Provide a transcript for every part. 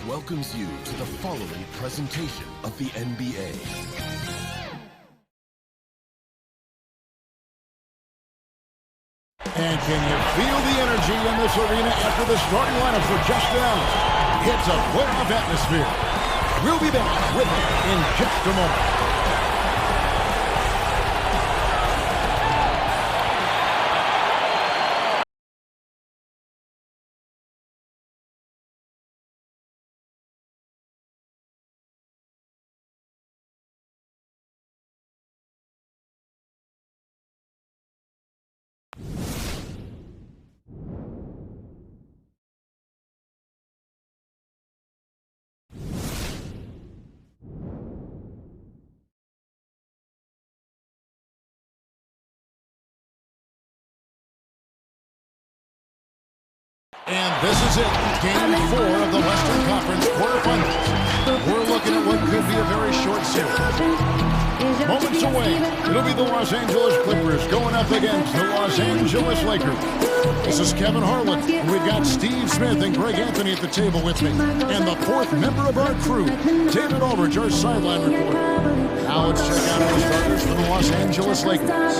welcomes you to the following presentation of the NBA. And can you feel the energy in this arena after the starting lineup for Justin Allen? It's a playoff atmosphere. We'll be back with it in just a moment. And this is it, Game 4 of the Western Conference quarterfinals. We're looking at what could be a very short series. Moments away, it'll be the Los Angeles Clippers going up against the Los Angeles Lakers. This is Kevin Harlan, and we've got Steve Smith and Greg Anthony at the table with me. And the fourth member of our crew, David Aldridge, our sideline reporter. Now let's check out our starters for the Los Angeles Lakers.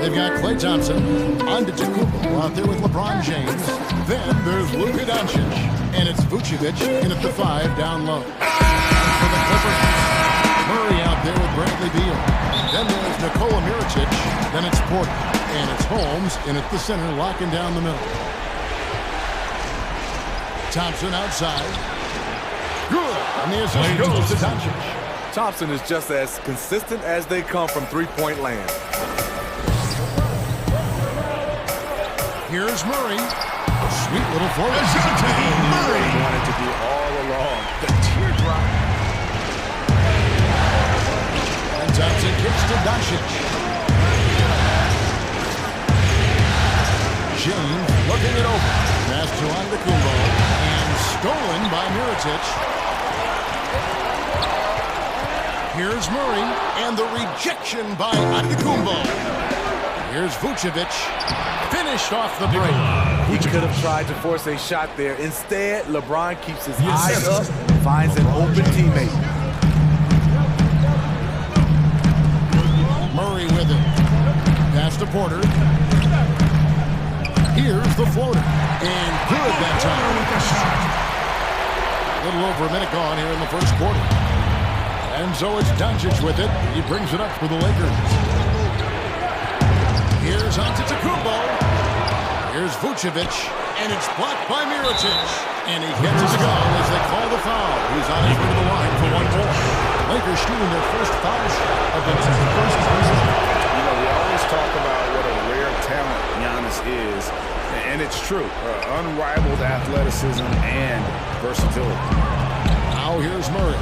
They've got Klay Thompson, Antetokounmpo out there with LeBron James. Then there's Luka Doncic, and it's Vucevic in at the 5 down low. And for the Clippers, Murray out there with Bradley Beal. Then there's Mirotic, then it's Porter, and it's Holmes in at the center, locking down the middle. Thompson outside. Good, and the assist goes to Doncic. Thompson is just as consistent as they come from three-point land. Here's Murray. Sweet little forward. Murray wanted to do all along. The teardrop. And Thompson kicks to Doncic. James looking it over. Pass to Antetokounmpo. And stolen by Mirotic. Here's Murray. And the rejection by Antetokounmpo. Here's Vucevic. Finished off the break. He could have tried to force a shot there. Instead, LeBron keeps his eyes up, finds an open teammate. Murray with it. Pass to Porter. Here's the floater. And good that time. A little over a minute gone here in the first quarter. And so it's Doncic with it. He brings it up for the Lakers. Here's Antetokounmpo. Here's Vucevic, and it's blocked by Mirotic. And he gets his goal as they call the foul. He's on his way to the line for one more. Lakers shooting their first foul shot of the first season. You know, we always talk about what a rare talent Giannis is, and it's true. Unrivaled athleticism and versatility. Now here's Murray.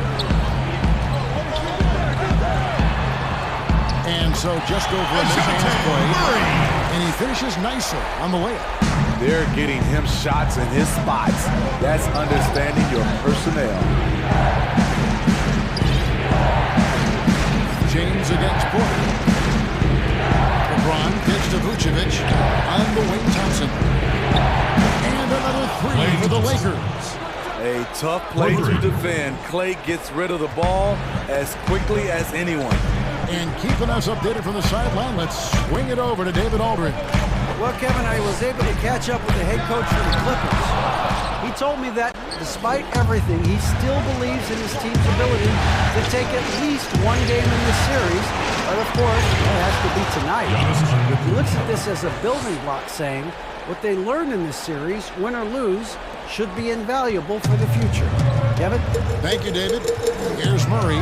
And so just over a minute play. And he finishes nicely on the layup. They're getting him shots in his spots. That's understanding your personnel. James against Porter. LeBron pitch to Vucevic on the wing. Thompson. And another three for the Lakers. A tough play to defend. Klay gets rid of the ball as quickly as anyone. And keeping us updated from the sideline, let's swing it over to David Aldridge. Well, Kevin, I was able to catch up with the head coach for the Clippers. He told me that despite everything, he still believes in his team's ability to take at least one game in this series. But of course, it has to be tonight. He looks at this as a building block, saying what they learned in this series, win or lose, should be invaluable for the future. Kevin? Thank you, David. Here's Murray.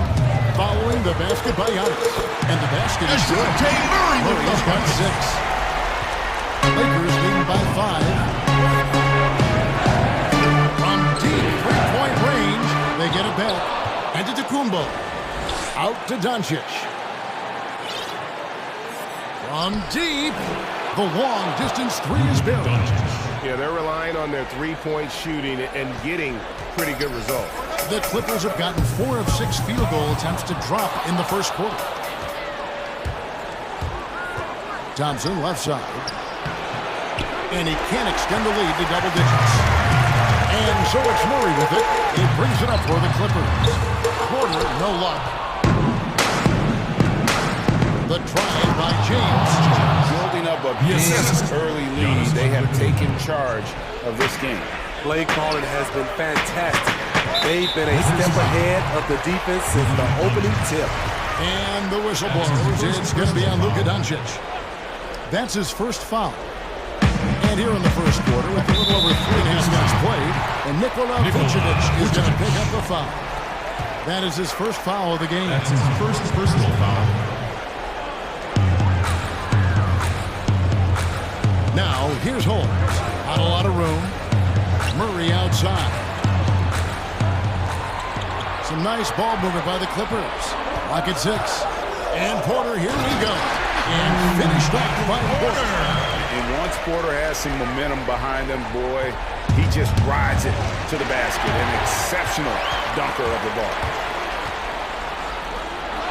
Following the basket by Giannis. And the basket is good. Murray's got 6. Lakers leading by 5. From deep three-point range, they get it back. Antetokounmpo. Out to Doncic. From deep, the long-distance 3 is buried. Yeah, they're relying on their three-point shooting and getting pretty good results. The Clippers have gotten 4 of 6 field goal attempts to drop in the first quarter. Thompson left side. And he can't extend the lead to double digits. And so it's Murray with it. He brings it up for the Clippers. Porter, no luck. The drive by James. Building up a big early lead. They have taken charge of this game. Play calling has been fantastic. They've been a step ahead of the defense since the opening tip. And the whistle blows. It's going to be on Luka Doncic. That's his first foul. And here in the first quarter, with a little over 3.5 minutes played, and Nikola Vucevic is going to pick up the foul. That is his first foul of the game. That's his first personal foul. Now, here's Holmes. Not a lot of room. Murray outside. Some nice ball movement by the Clippers. Lock at 6. And Porter, here we go. And finished off by Porter. And once Porter has some momentum behind him, boy, he just rides it to the basket. An exceptional dunker of the ball.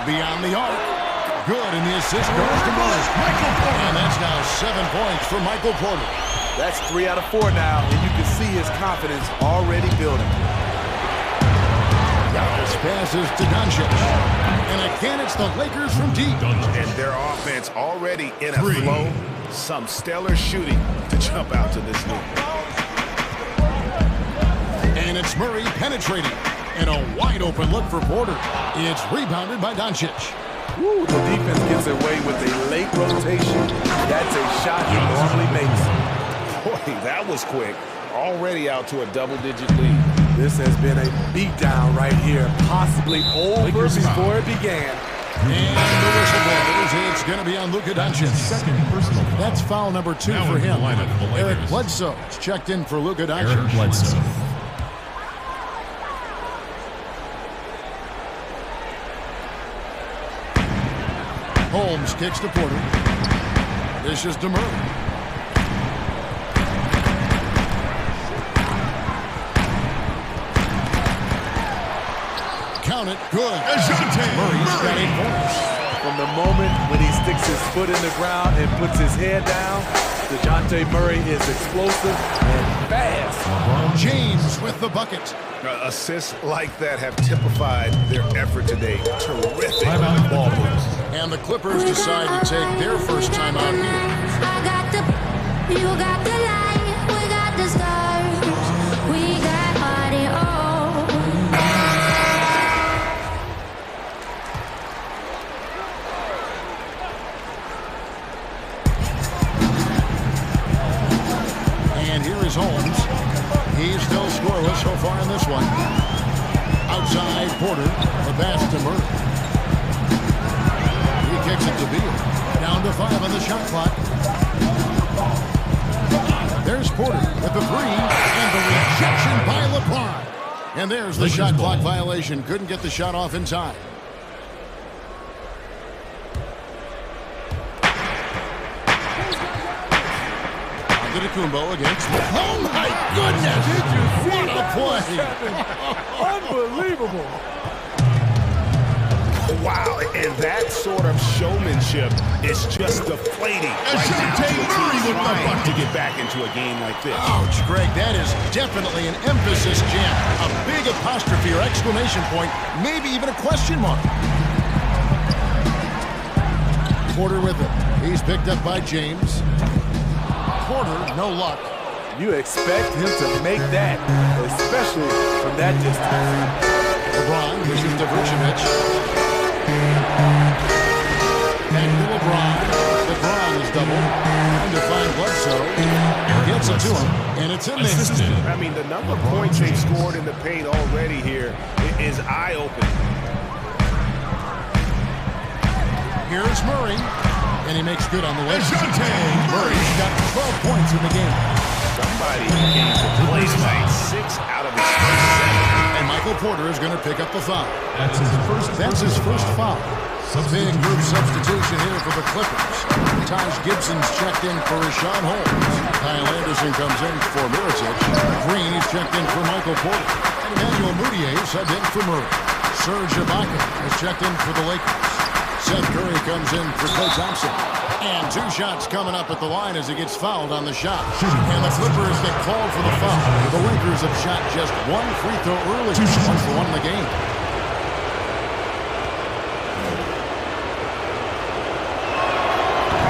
Beyond the arc. Good, and the assist goes to Murray. And that's now 7 points for Michael Porter. That's 3 out of 4 now, and you can see his confidence already building. Giannis passes to Doncic. And again, it's the Lakers from deep. And their offense already in a flow. Some stellar shooting to jump out to this lead. And it's Murray penetrating. And a wide open look for Porter. It's rebounded by Doncic. Woo, the defense gets away with a late rotation. That's a shot he normally makes. Boy, that was quick. Already out to a double-digit lead. This has been a beatdown right here, possibly over before it began. And the whistle blows. It's going to be on Luka Doncic. Second personal foul. That's foul number 2 for him. Eric Bledsoe is checked in for Luka Doncic. Eric Bledsoe. Holmes kicks to Porter. This is Murray. Count it. Good. Murray's got 8 points. From the moment when he sticks his foot in the ground and puts his head down, DeJounte Murray is explosive and fast. James with the bucket. Assists like that have typified their effort today. Terrific Ball moves. And the Clippers decide to take their first time out here. I got the, you got the light, we got the stars, we got party on. And here is Holmes. He's still scoreless so far in this one. Outside Porter, the pass to Murray. He kicks it to Beal. Down to 5 on the shot clock. There's Porter with the 3, and the rejection by LeBron. And there's the shot clock violation. Couldn't get the shot off in time. Antetokounmpo against. Oh my goodness! What a play! Unbelievable. Wow, and that sort of showmanship is just deflating. Trying to get back into a game like this. Ouch, Greg, that is definitely an emphasis jam. A big apostrophe or exclamation point, maybe even a question mark. Porter with it. He's picked up by James. Porter, no luck. You expect him to make that, especially from that distance. LeBron pushes to Vucevic. Back to LeBron. LeBron is double. Trying to find Bledsoe. Gets it to him, and it's in there. I mean, the number of points they've scored in the paint already here is eye-opening. Here's Murray, and he makes good on the way. Murray's got 12 points in the game. Somebody came to play tonight. 6 out of his first 7. And Michael Porter is going to pick up the foul. That's his first foul. Big group substitution here for the Clippers. Taj Gibson's checked in for Rashawn Holmes. Kyle Anderson comes in for Mirotic. Green is checked in for Michael Porter. And Emmanuel Mudiay subbed in for Murray. Serge Ibaka is checked in for the Lakers. Seth Curry comes in for Thompson. And 2 shots coming up at the line as he gets fouled on the shot. And the Clippers get called for the foul. The Lakers have shot just 1 free throw early. 1 for 1 in the game.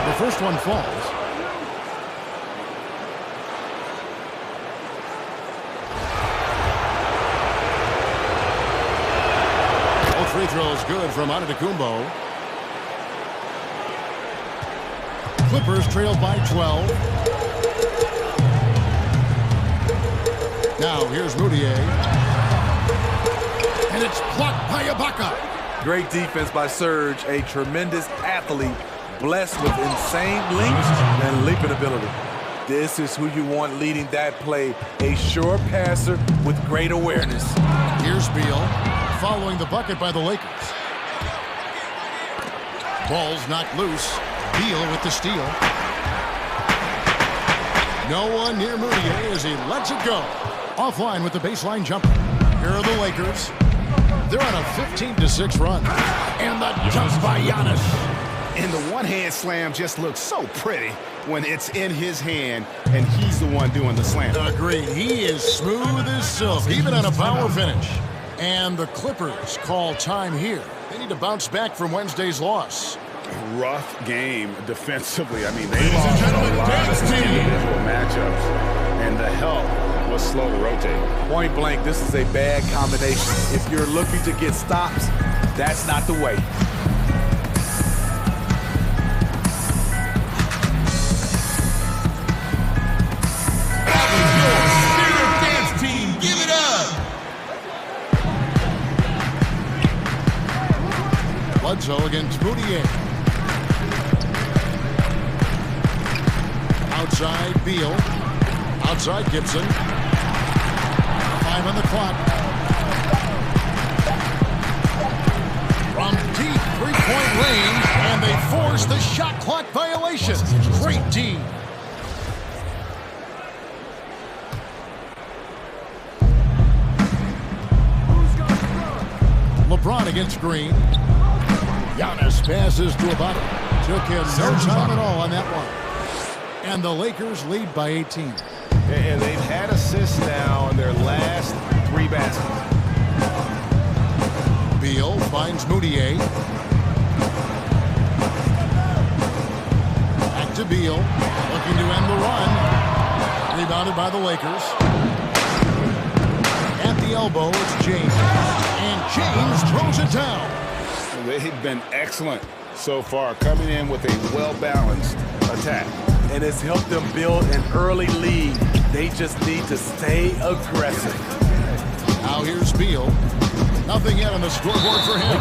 The first one falls. Both free throws good from Antetokounmpo. Clippers trail by 12. Now here's Mudiay. And it's blocked by Ibaka. Great defense by Serge, a tremendous athlete, blessed with insane length and leaping ability. This is who you want leading that play, a sure passer with great awareness. Here's Beal, following the bucket by the Lakers. Ball's knocked loose. Beal with the steal. No one near Mudiay as he lets it go. Offline with the baseline jumper. Here are the Lakers. They're on a 15-6 run. And the jump by Giannis. And the one-hand slam just looks so pretty when it's in his hand and he's the one doing the slam. Agreed. He is smooth as silk, even on a power finish. And the Clippers call time here. They need to bounce back from Wednesday's loss. Rough game defensively. I mean, they lost a lot of individual matchups, and the help was slow to rotate. Point blank, this is a bad combination. If you're looking to get stops, that's not the way. Dance team, give it up! Bledsoe against Mudiay. Outside Beal. Outside Gibson. 5 on the clock. From deep 3-point range, and they force the shot clock violation. Great D. LeBron against Green. Giannis passes to Ibaka. Took him no time at all on that one. And the Lakers lead by 18. And they've had assists now on their last 3 baskets. Beal finds Mudiay. Back to Beal. Looking to end the run. Rebounded by the Lakers. At the elbow, it's James. And James throws it down. They've been excellent so far, coming in with a well-balanced attack. And it's helped them build an early lead. They just need to stay aggressive. Now here's Beal. Nothing yet on the scoreboard for him.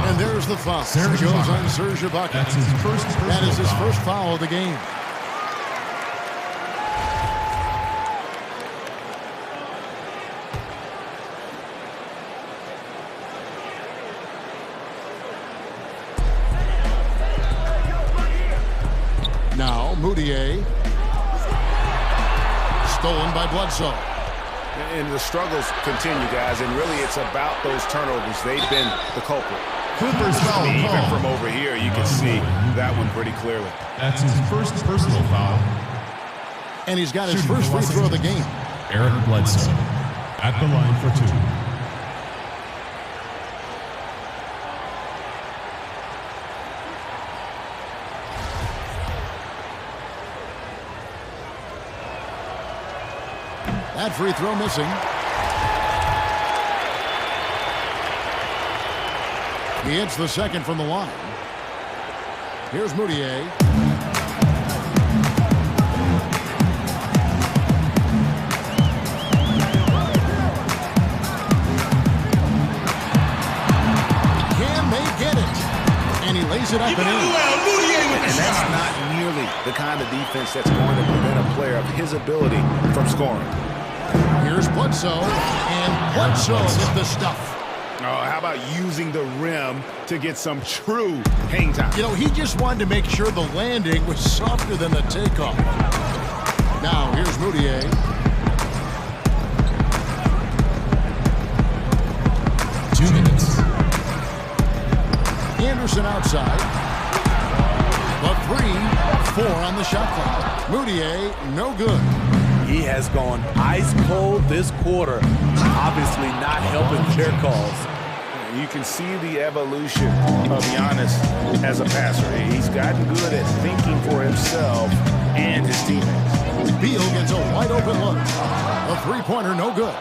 And there's the foul. It goes on Serge Ibaka. That's his first personal That is his foul. first foul of the game. Now Mudiay. Stolen by Bledsoe. And the struggles continue, guys, and really it's about those turnovers. They've been the culprit. Clippers foul Even call. from over here, you can see that one pretty clearly. That's his first personal foul. And he's got his Shooting first for free Los throw of the Angeles. game. Eric Bledsoe at the line for 2. That free throw missing. He hits the second from the line. Here's Mudiay. Can they get it? And he lays it up and in. And that's not nearly the kind of defense that's going to prevent a player of his ability from scoring. Here's Bledsoe, and Bledsoe with the stuff. Oh, how about using the rim to get some true hang time? You know, he just wanted to make sure the landing was softer than the takeoff. Now, here's Mudiay. Anderson outside. The 3, 4 on the shot clock. Mudiay, no good. He has gone ice cold this quarter, obviously not helping their cause. You can see the evolution of Giannis as a passer. He's gotten good at thinking for himself and his teammates. Beal gets a wide open look. A three-pointer, no good.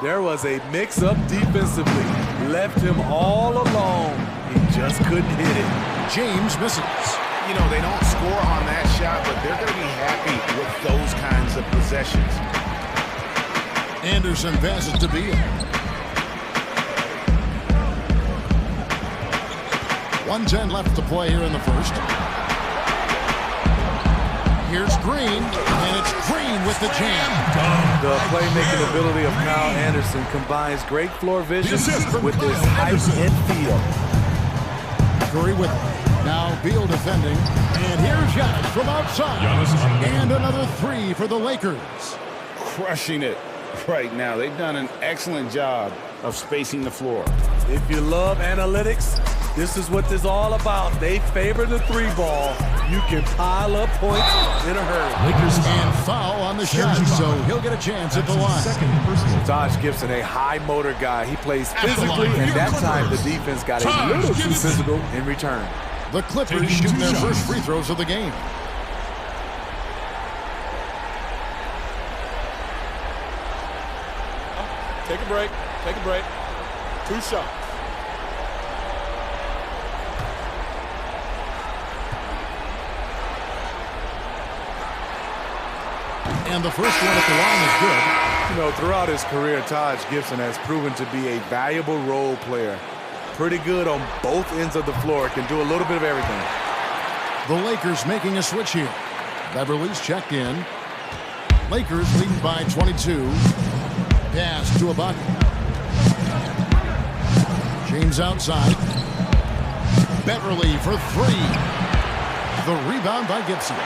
There was a mix-up defensively. Left him all alone. He just couldn't hit it. James misses. You know, they don't score on that shot, but they're going to be happy with those kinds of possessions. Anderson passes to Beal. 1:10 left to play here in the first. Here's Green, and it's Green with the jam. The playmaking ability of Kyle Anderson combines great floor vision with his height and feel. Curry with it. Now Beal defending, and here's Giannis from outside. And another 3 for the Lakers. Crushing it right now. They've done an excellent job of spacing the floor. If you love analytics, this is what this is all about. They favor the 3-ball. You can pile up points in a hurry. Lakers and foul on the shot, so he'll get a chance at the line. Taj Gibson, a high motor guy. He plays physically, and that time the defense got a little too physical in return. The Clippers shooting their first free throws of the game. Take a break. Take a break. 2 shots. And the first one at the line is good. You know, throughout his career, Taj Gibson has proven to be a valuable role player. Pretty good on both ends of the floor. Can do a little bit of everything. The Lakers making a switch here. Beverly's checked in. Lakers leading by 22. Pass to Ibaka. James outside. Beverly for 3. The rebound by Gibson.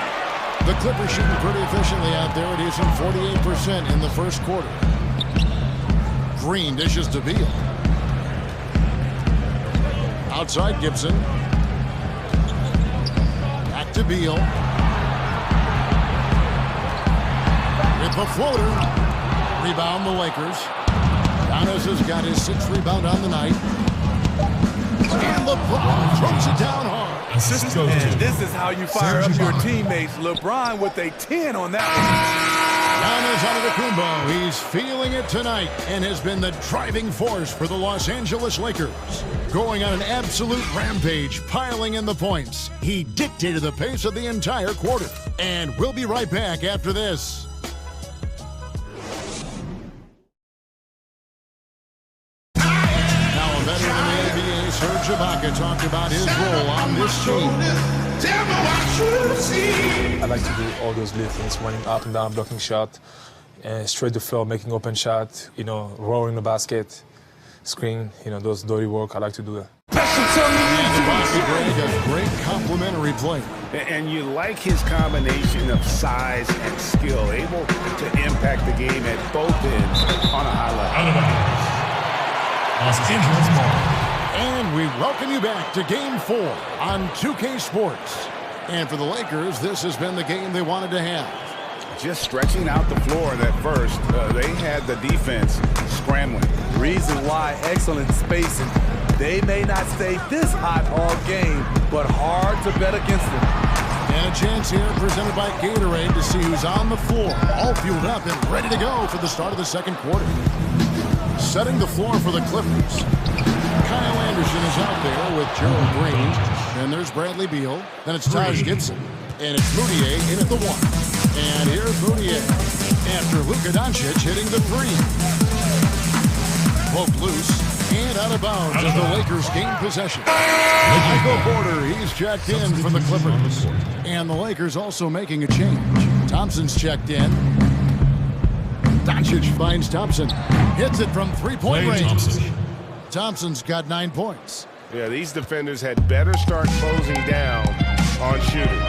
The Clippers shooting pretty efficiently out there. It is in 48% in the first quarter. Green dishes to Beal. Outside Gibson. Back to Beal. With the floater. Rebound the Lakers. Giannis has got his 6th rebound on the night. And LeBron throws it down hard. And this is how you fire up your teammates. LeBron with a 10 on that one. Antetokounmpo, he's feeling it tonight and has been the driving force for the Los Angeles Lakers. Going on an absolute rampage, piling in the points. He dictated the pace of the entire quarter. And we'll be right back after this. Ibaka talked about his role on this team. I like to do all those little things, running up and down, blocking shot, straight to floor, making open shot, you know, rolling the basket, screen, you know, those dirty work. I like to do that. And a great complimentary play. And you like his combination of size and skill, able to impact the game at both ends on a high level. Los Angeles Ball. And we welcome you back to Game 4 on 2K Sports. And for the Lakers, this has been the game they wanted to have. Just stretching out the floor that first, they had the defense scrambling. Reason why, excellent spacing. They may not stay this hot all game, but hard to bet against them. And a chance here presented by Gatorade to see who's on the floor, all fueled up and ready to go for the start of the second quarter. Setting the floor for the Clippers. Kyle Anderson is out there with Gerald Green. And there's Bradley Beal. Then it's Taj Gibson. And it's Mudiay in at the 1. And here's Mudiay after Doncic hitting the 3. Poked loose and out of bounds as the Lakers gain possession. Michael Porter, he's checked in for the Clippers. And the Lakers also making a change. Thompson's checked in. Doncic finds Thompson. Hits it from 3-point range. Thompson's got 9 points. Yeah, these defenders had better start closing down on shooting.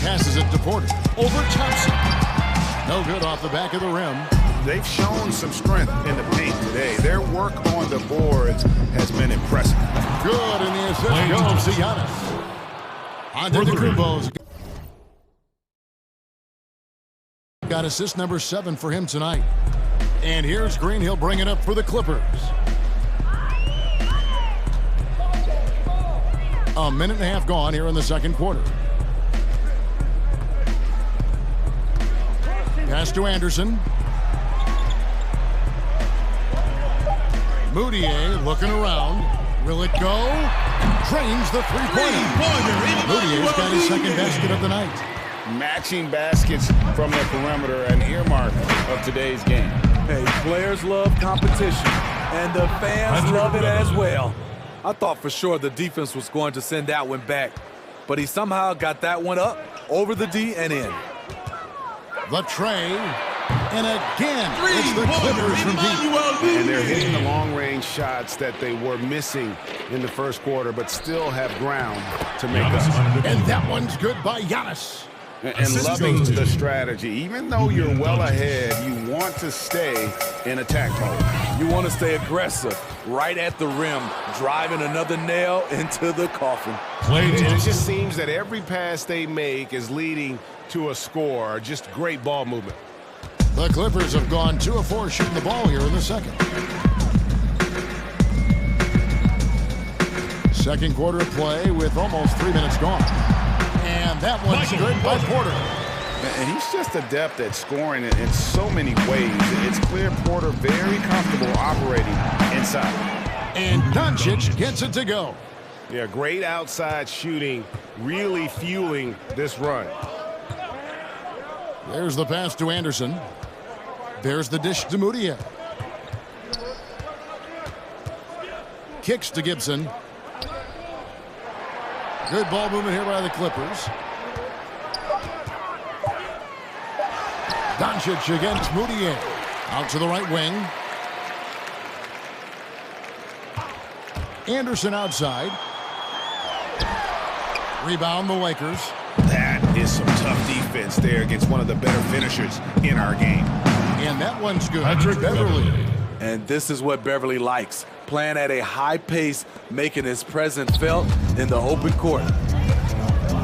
Passes it to Porter. Over Thompson. No good off the back of the rim. They've shown some strength in the paint today. Their work on the boards has been impressive. Good, and the assist goes to Giannis. Antetokounmpo's got assist number 7 for him tonight. And here's Green. He'll bring it up for the Clippers. A minute and a half gone here in the second quarter. Pass to Anderson. Mudiay looking around. Will it go? Drains the three-pointer. Mudiyay's got his second basket of the night. Matching baskets from the perimeter, an earmark of today's game. Hey, players love competition, and the fans love it as well. I thought for sure the defense was going to send that one back, but he somehow got that one up, over the D, and in. The tray, and again, it's the Clippers from deep. And they're hitting the long-range shots that they were missing in the first quarter, but still have ground to make up. And that one's good by Giannis. And loving the strategy. Even though you're well ahead, you want to stay in attack mode. You want to stay aggressive, right at the rim, driving another nail into the coffin. It just seems that every pass they make is leading to a score. Just great ball movement. The Clippers have gone 2 of 4 shooting the ball here in the second. Second quarter of play with almost 3 minutes gone. And that one's good by Porter. And he's just adept at scoring in so many ways. It's clear Porter very comfortable operating inside. And Doncic gets it to go. Yeah, great outside shooting, really fueling this run. There's the pass to Anderson. There's the dish to Mudiay. Kicks to Gibson. Good ball movement here by the Clippers. Doncic against Mudiay. Out to the right wing. Anderson outside. Rebound the Lakers. That is some tough defense there against one of the better finishers in our game. And that one's good. Beverly. And this is what Beverly likes. Playing at a high pace, making his presence felt in the open court.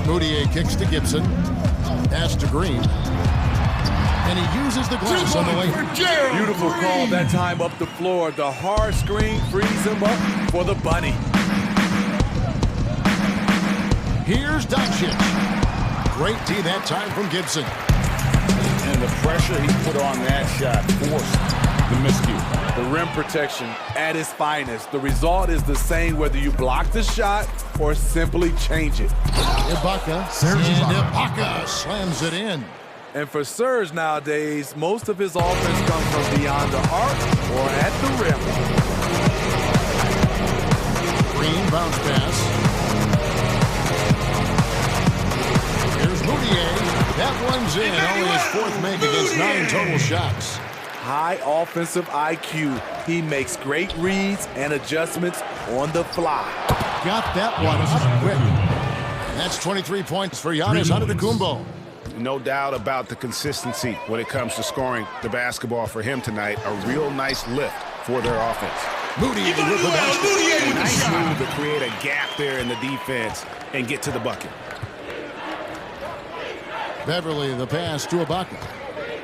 Mudiay kicks to Gibson. Pass to Green. And he uses the glass on the way. Beautiful call that time up the floor. The hard screen frees him up for the bunny. Here's Doncic. Great D that time from Gibson. And the pressure he put on that shot forced the miscue. The rim protection at its finest. The result is the same whether you block the shot or simply change it. Ibaka. And Ibaka slams it in. And for Serge nowadays, most of his offense comes from beyond the arc or at the rim. Green bounce pass. Here's Mudiay. That one's in. Only his 4th make against 9 total shots. High offensive IQ. He makes great reads and adjustments on the fly. Got that one up quick. That's 23 points for Giannis Antetokounmpo. No doubt about the consistency when it comes to scoring the basketball for him tonight. A real nice lift for their offense. Mudiay with the basket. A nice move to create a gap there in the defense and get to the bucket. Beverly, the pass to Ibaka.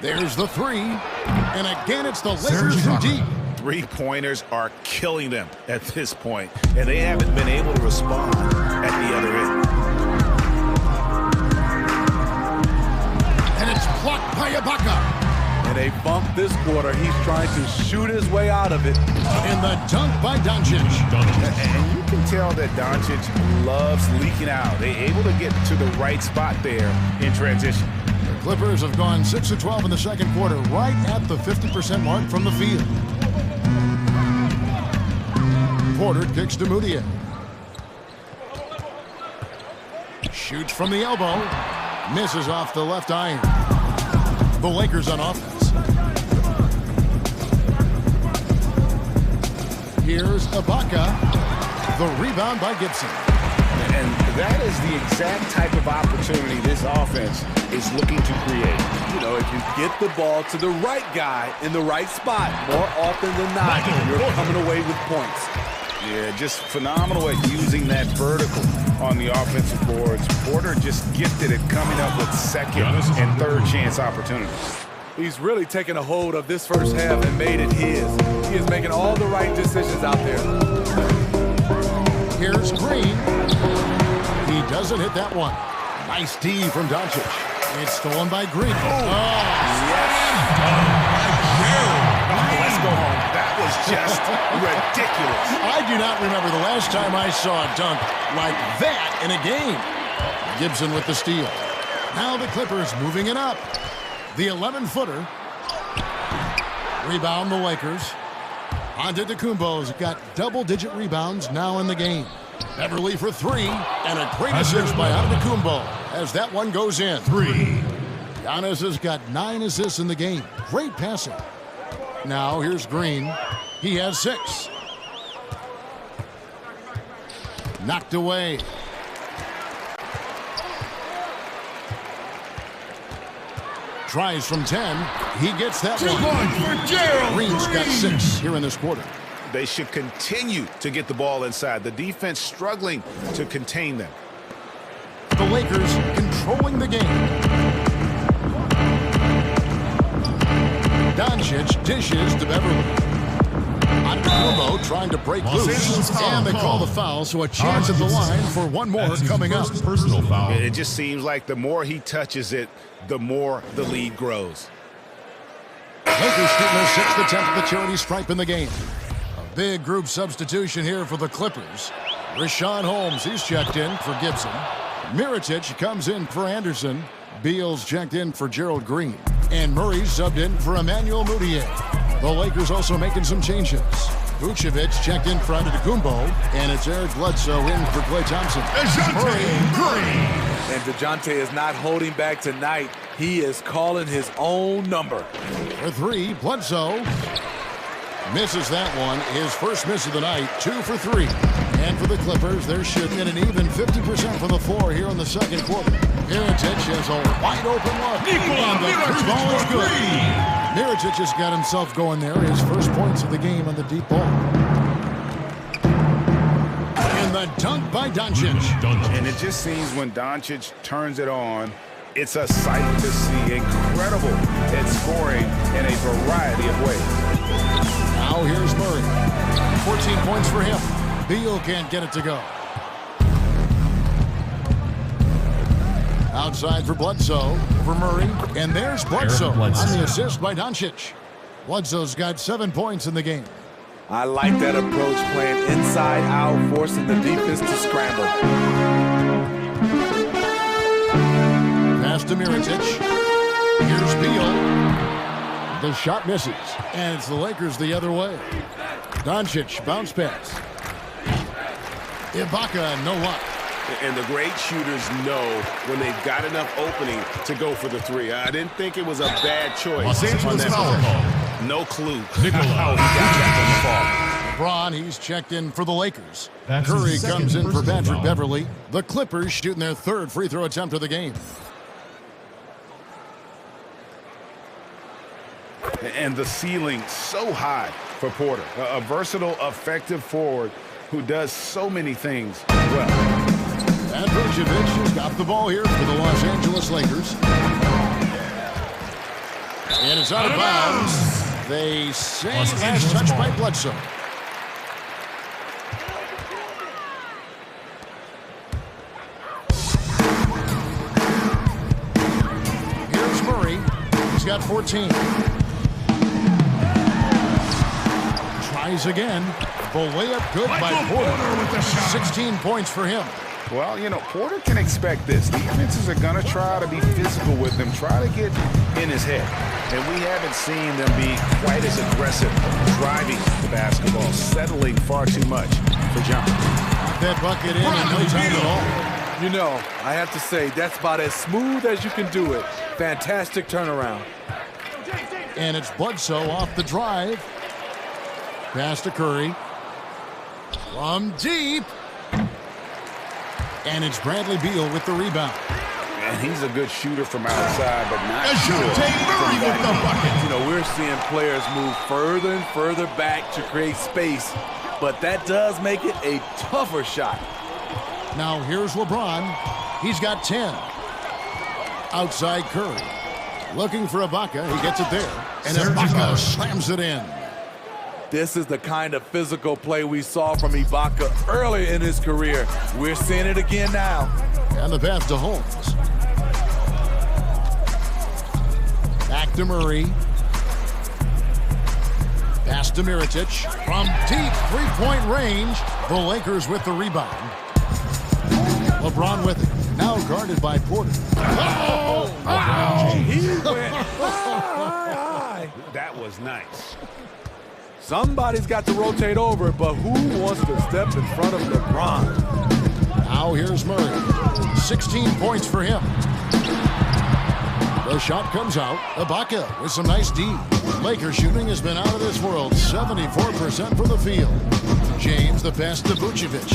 There's the 3. And again, it's the Lakers from deep. 3-pointers are killing them at this point, and they haven't been able to respond at the other end. And it's blocked by Ibaka. And they bump this quarter. He's trying to shoot his way out of it. And the dunk by Doncic. And you can tell that Doncic loves leaking out. They're able to get to the right spot there in transition. The Clippers have gone 6 of 12 in the second quarter, right at the 50% mark from the field. Porter kicks to Mudiay. Shoots from the elbow. Misses off the left iron. The Lakers on offense. Here's Ibaka. The rebound by Gibson. And that is the exact type of opportunity this offense is looking to create. You know, if you get the ball to the right guy in the right spot, more often than not, you're coming away with points. Yeah, just phenomenal at using that vertical on the offensive boards. Porter just gifted at coming up with second and third chance opportunities. He's really taken a hold of this first half and made it his. He is making all the right decisions out there. Here's Green. He doesn't hit that one. Nice D from Doncic. It's stolen by Green. Let's go home. That was just ridiculous. I do not remember the last time I saw a dunk like that in a game. Gibson with the steal. Now the Clippers moving it up. The 11-footer. Rebound the Lakers. Antetokounmpo's got double-digit rebounds now in the game. Beverly for three, and a great assist by Antetokounmpo as that one goes in. 3. Giannis has got 9 assists in the game. Great passing. Now here's Green. He has 6. Knocked away. Tries from 10. He gets that one. Green's got 6 here in this quarter. They should continue to get the ball inside. The defense struggling to contain them. The Lakers controlling the game. Doncic dishes to Beverly. Antetokounmpo trying to break loose. And they call the foul, so a chance at the line for one more coming up. Personal foul. It just seems like the more he touches it, the more the lead grows. Lakers shooting their 6th attempt at the charity stripe in the game. A big group substitution here for the Clippers. Rashawn Holmes, he's checked in for Gibson. Mirotic comes in for Anderson. Beal's checked in for Gerald Green. And Murray's subbed in for Emmanuel Mudiay. The Lakers also making some changes. Vucevic checked in for Antetokounmpo, and it's Eric Bledsoe in for Klay Thompson. And DeJounte is not holding back tonight. He is calling his own number. For 3, Bledsoe misses that one. His first miss of the night, 2 for 3. And for the Clippers, they're shooting at an even 50% from the floor here in the second quarter. Mirotic has a wide open look. And the first ball is good. Mirotic has got himself going there. His first points of the game on the deep ball. And the dunk by Doncic. And it just seems when Doncic turns it on, it's a sight to see. Incredible at scoring in a variety of ways. Now here's Murray. 14 points for him. Beal can't get it to go. Outside for Bledsoe over Murray. And there's Bledsoe on the assist by Doncic. Bledsoe's got 7 points in the game. I like that approach, playing inside out, forcing the defense to scramble. Pass to Mirotic. Here's Beal. The shot misses. And it's the Lakers the other way. Doncic, bounce pass. Ibaka, no luck. And the great shooters know when they've got enough opening to go for the 3. I didn't think it was a bad choice. Los Angeles foul call. No clue how he got that on the ball. LeBron, he's checked in for the Lakers. That's Curry his comes in second for personal Patrick foul. Beverly. The Clippers shooting their 3rd free throw attempt of the game. And the ceiling so high for Porter. A versatile, effective forward who does so many things well. And Vucevic has got the ball here for the Los Angeles Lakers. And it's out of bounds. They say last touch by Bledsoe. Here's Murray. He's got 14. Tries again. The layup good by Porter. 16 points for him. Well, you know, Porter can expect this. Defenses are going to try to be physical with him, try to get in his head. And we haven't seen them be quite as aggressive driving the basketball, settling far too much for John. That bucket in no time at all. You know, I have to say, that's about as smooth as you can do it. Fantastic turnaround. And it's Bledsoe off the drive. Pass to Curry. From deep. And it's Bradley Beal with the rebound. And he's a good shooter from outside, but not sure. Murray with the bucket. You know, we're seeing players move further and further back to create space, but that does make it a tougher shot. Now here's LeBron. He's got 10. Outside Curry. Looking for Ibaka. He gets it there. And Ibaka slams it in. This is the kind of physical play we saw from Ibaka early in his career. We're seeing it again now. And the pass to Holmes. Back to Murray. Pass to Mirotic. From deep three-point range. The Lakers with the rebound. LeBron with it. Now guarded by Porter. Oh! He went high. That was nice. Somebody's got to rotate over, but who wants to step in front of LeBron? Now here's Murray. 16 points for him. The shot comes out. Ibaka with some nice D. Lakers shooting has been out of this world. 74% from the field. James the pass to Vucevic.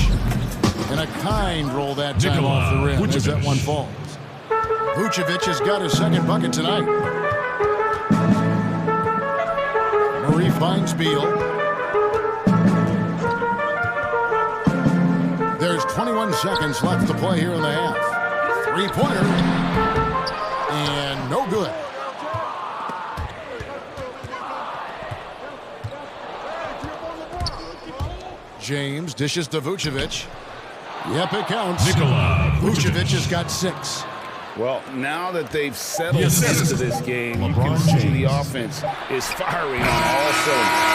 And a kind roll that time off the rim as that one falls. Vucevic has got his second bucket tonight. Murray finds Beal. There's 21 seconds left to play here in the half. Three-pointer. And no good. James dishes to Vucevic. Yep, it counts. Vucevic has got 6. Well, now that they've settled into this game, you can see the offense is firing on all cylinders.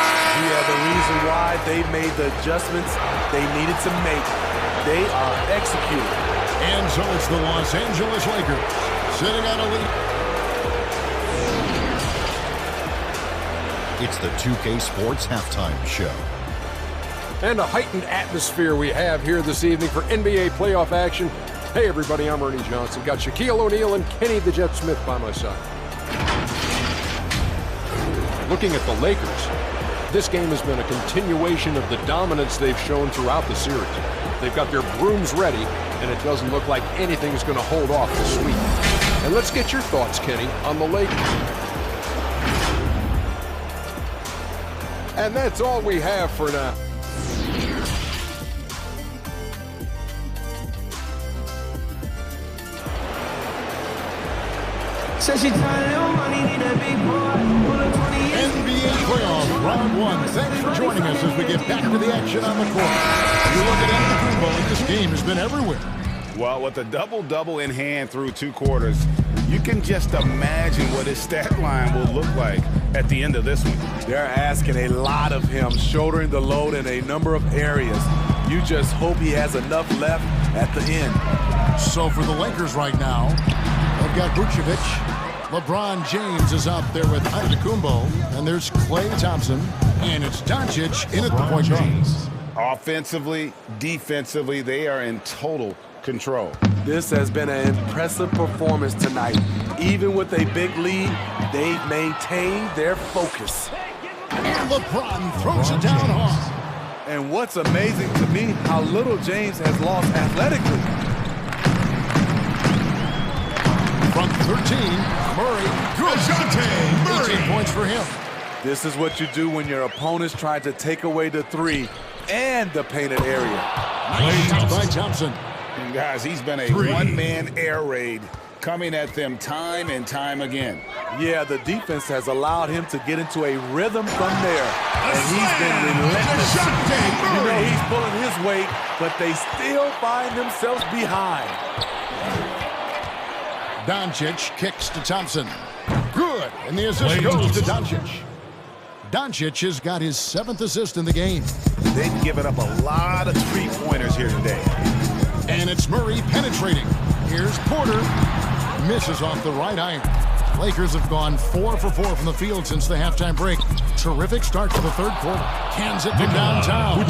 Yeah, the reason why they made the adjustments they needed to make, they are executing. And so it's the Los Angeles Lakers sitting on a lead. It's the 2K Sports Halftime Show. And a heightened atmosphere we have here this evening for NBA playoff action. Hey everybody, I'm Ernie Johnson. Got Shaquille O'Neal and Kenny the Jet Smith by my side. Looking at the Lakers, this game has been a continuation of the dominance they've shown throughout the series. They've got their brooms ready, and it doesn't look like anything's going to hold off the sweep. And let's get your thoughts, Kenny, on the Lakers. And that's all we have for now. NBA playoffs, round 1. Thanks for joining us as we get back to the action on the court. You look at Antetokounmpo, and this game has been everywhere. Well, with a double-double in hand through 2 quarters, you can just imagine what his stat line will look like at the end of this one. They're asking a lot of him, shouldering the load in a number of areas. You just hope he has enough left at the end. So for the Lakers right now, they've got Vucevic. LeBron James is out there with Antetokounmpo, and there's Klay Thompson, and it's Doncic in at the point guard. Offensively, defensively, they are in total control. This has been an impressive performance tonight. Even with a big lead, they've maintained their focus. And LeBron throws it down hard. And what's amazing to me, how little James has lost athletically. From 13, Murray. Good. 18 points for him. This is what you do when your opponent's trying to take away the 3 and the painted area. Nice shot by Thompson. And guys, he's been a one-man air raid coming at them time and time again. Yeah, the defense has allowed him to get into a rhythm from there. And he's been relentless. You know he's pulling his weight, but they still find themselves behind. Doncic kicks to Thompson. Good. And the assist goes to Doncic. Doncic has got his 7th assist in the game. They've given up a lot of 3-pointers here today. And it's Murray penetrating. Here's Porter. Misses off the right iron. Lakers have gone 4 for 4 from the field since the halftime break. Terrific start to the 3rd quarter. Cans it from downtown.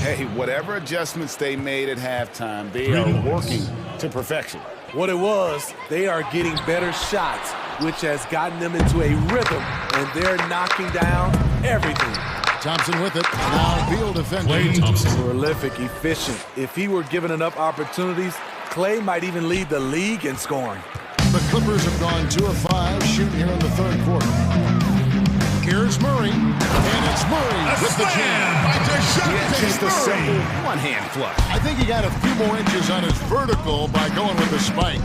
Hey, whatever adjustments they made at halftime, they are working to perfection. What it was, they are getting better shots, which has gotten them into a rhythm, and they're knocking down everything. Thompson with it. Now Beal defending. Prolific, efficient. If he were given enough opportunities, Klay might even lead the league in scoring. The Clippers have gone 2 of 5 shooting here in the third quarter. Here's Murray, and it's Murray with the jam. Just a simple one-hand flush. I think he got a few more inches on his vertical by going with the spike.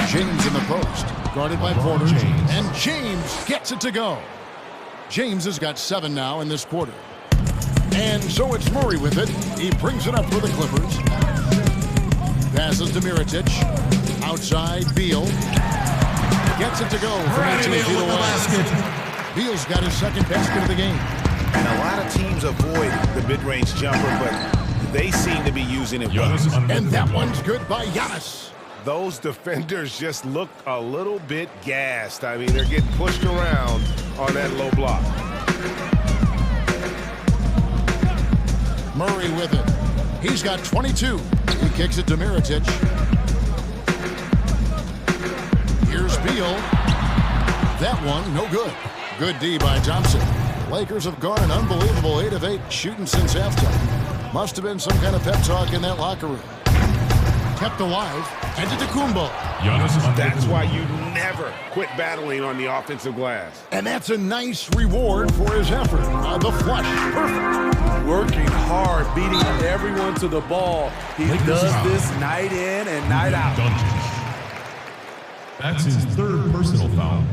James in the post, guarded by Porter, and James gets it to go. James has got 7 now in this quarter. And so it's Murray with it. He brings it up for the Clippers. Passes to Mirotic. Outside, Beal. Gets it to go from 18 feet away. Beal's got his second basket of the game. And a lot of teams avoid the mid-range jumper, but they seem to be using it well. And that one's good by Giannis. Those defenders just look a little bit gassed. I mean, they're getting pushed around on that low block. Murray with it. He's got 22. He kicks it to Mirotic. Here's Beal. That one, no good. Good D by Thompson. Lakers have gone an unbelievable 8 of 8 shooting since halftime. Must have been some kind of pep talk in that locker room. Kept alive. Antetokounmpo. That's why you never quit battling on the offensive glass. And that's a nice reward for his effort. The flush. Perfect. Working hard, beating everyone to the ball. He does this night in and night out. That's his third personal foul.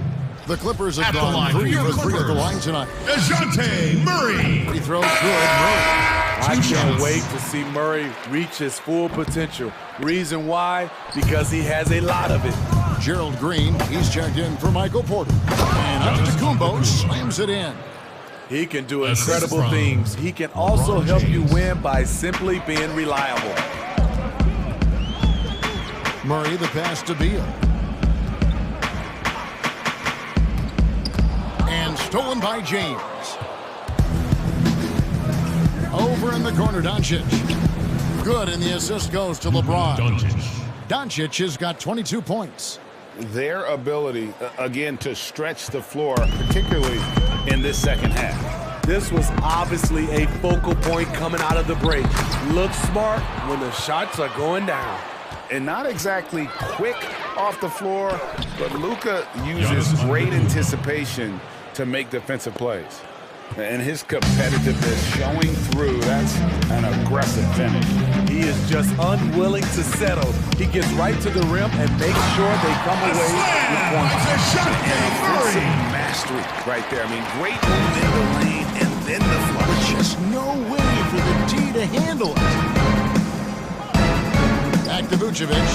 The Clippers have gone 3 for 3 at the line tonight. DeJounte Murray. Free throw good. Murray. I can't wait to see Murray reach his full potential. Reason why? Because he has a lot of it. Gerald Green, he's checked in for Michael Porter. And Antetokounmpo slams it in. He can do incredible things. He can also help you win by simply being reliable. Murray, the pass to Beal. And stolen by James. Over in the corner, Doncic. Good, and the assist goes to LeBron. Doncic has got 22 points. Their ability, again, to stretch the floor, particularly in this second half. This was obviously a focal point coming out of the break. Look smart when the shots are going down. And not exactly quick off the floor, but Luka uses great anticipation to make defensive plays. And his competitiveness showing through. That's an aggressive finish. He is just unwilling to settle. He gets right to the rim and makes sure they come away with points. Offensive mastery right there. I mean, great move in the lane and then the flush. But just no way for the D to handle it. Back to Vucevic.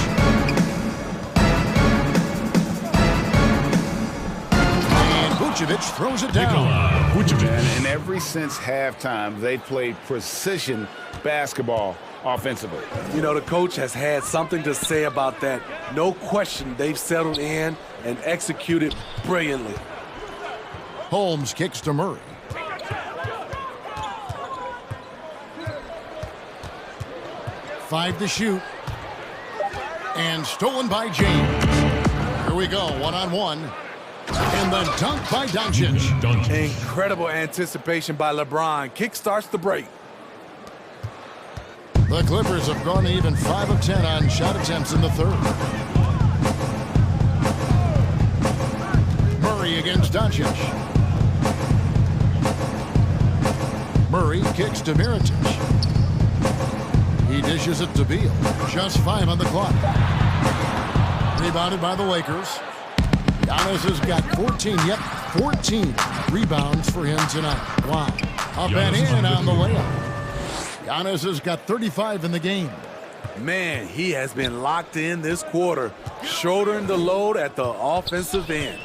Vucevic throws it down. And ever since halftime, they played precision basketball offensively. You know, the coach has had something to say about that. No question, they've settled in and executed brilliantly. Holmes kicks to Murray. Five to shoot. And stolen by James. Here we go, one-on-one. And the dunk by Doncic. Incredible anticipation by LeBron. Kick starts the break. The Clippers have gone even 5 of 10 on shot attempts in the third. Murray against Doncic. Murray kicks to Mirotic. He dishes it to Beal. Just 5 on the clock. Rebounded by the Lakers. Giannis has got 14 rebounds for him tonight. Wow. Up and in on the layup. Giannis has got 35 in the game. Man, he has been locked in this quarter, shouldering the load at the offensive end.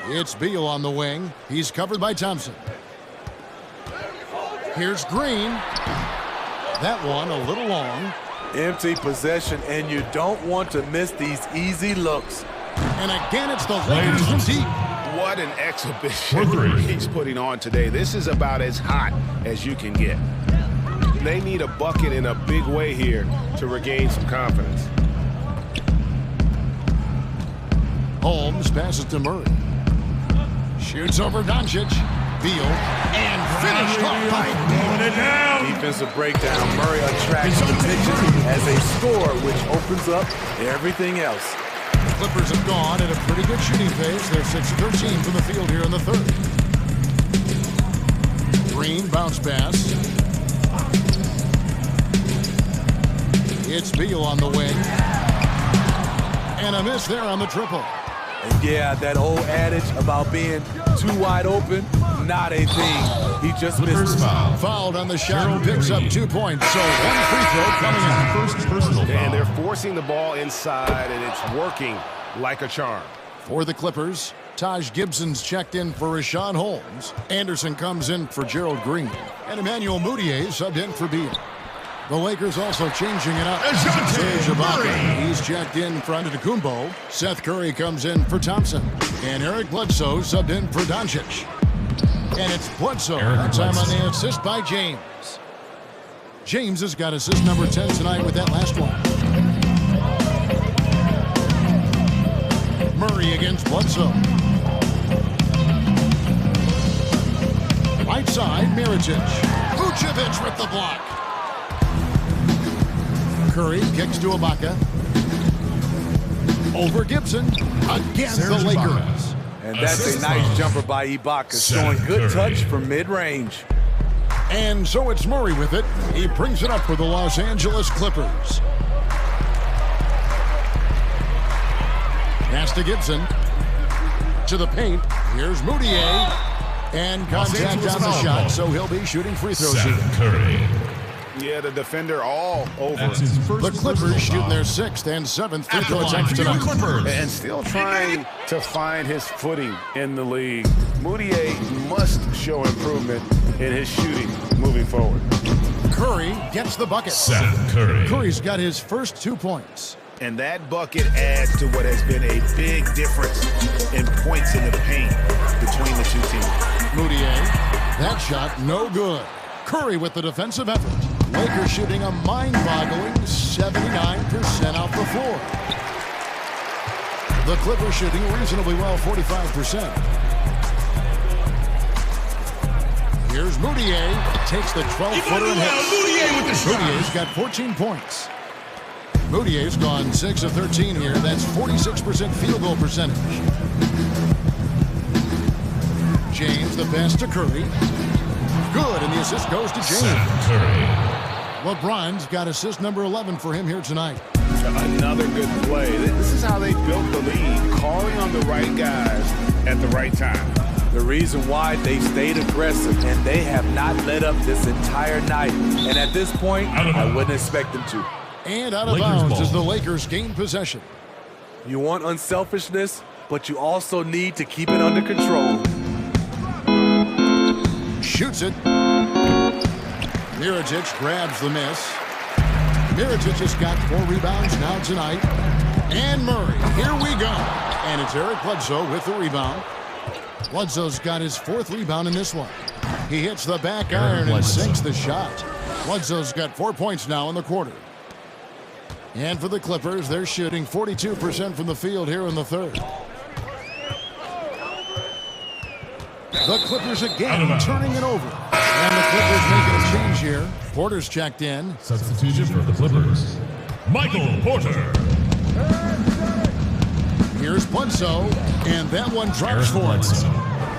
It's Beal on the wing. He's covered by Thompson. Here's Green. That one a little long. Empty possession, and you don't want to miss these easy looks. And again, it's the Lakers from deep. What an exhibition he's putting on today. This is about as hot as you can get. They need a bucket in a big way here to regain some confidence. Holmes passes to Murray. Shoots over Doncic. Beal, and finished off by Beal. Defensive breakdown. Murray attracts attention as a scorer, which opens up everything else. The Clippers have gone at a pretty good shooting pace. They're 6-13 from the field here in the third. Green bounce pass. It's Beal on the wing. And a miss there on the triple. And yeah, that old adage about being too wide open, not a thing. He just missed it. Fouled on the shot and picks up 2 points. So one free throw coming in. First personal foul. And they're forcing the ball inside, and it's working like a charm. For the Clippers, Taj Gibson's checked in for Rashawn Holmes. Anderson comes in for Gerald Green. And Emmanuel Mudiay subbed in for Beal. The Lakers also changing it up. Serge Ibaka, he's checked in for Antetokounmpo. Seth Curry comes in for Thompson. And Eric Bledsoe subbed in for Doncic. And it's Bledsoe. That time on the assist by James. James has got assist number 10 tonight with that last one. Murray against Bledsoe. Right side, Mirotic. Vucevic with the block. Curry kicks to Ibaka. Over Gibson against the Lakers. And that's a nice jumper by Ibaka, showing good touch from mid-range. And so it's Murray with it. He brings it up for the Los Angeles Clippers. Pass to Gibson. To the paint. Here's Mudiay. And contact on the shot, so he'll be shooting free throws here. Curry. Yeah, the defender all over. The Clippers shooting their 6th and 7th free throw attempts tonight. And still trying to find his footing in the league. Mudiay must show improvement in his shooting moving forward. Curry gets the bucket. Seth Curry. Curry's got his first 2 points. And that bucket adds to what has been a big difference in points in the paint between the two teams. Mudiay, that shot no good. Curry with the defensive effort. Lakers shooting a mind-boggling 79% off the floor. The Clippers shooting reasonably well, 45%. Here's Mudiay. Takes the 12-footer and hits. Mudiyay's got 14 points. Mudiyay's gone 6 of 13 here. That's 46% field goal percentage. James, the pass to Curry. Good, and the assist goes to James. LeBron's got assist number 11 for him here tonight. Another good play. This is how they built the lead, calling on the right guys at the right time. The reason why they stayed aggressive, and they have not let up this entire night. And at this point, I wouldn't expect them to. And out of bounds as the Lakers gain possession. You want unselfishness, but you also need to keep it under control. Shoots it. Mirotic grabs the miss. Mirotic has got 4 rebounds now tonight. And Murray, here we go. And it's Eric Bledsoe with the rebound. Bledsoe's got his 4th rebound in this one. He hits the back iron and sinks the shot. Bledsoe's got 4 points now in the quarter. And for the Clippers, they're shooting 42% from the field here in the third. The Clippers again turning it over. And the Clippers making a change here. Porter's checked in. Substitution for the Clippers. Michael Porter. Here's Bledsoe. And that one drops for him.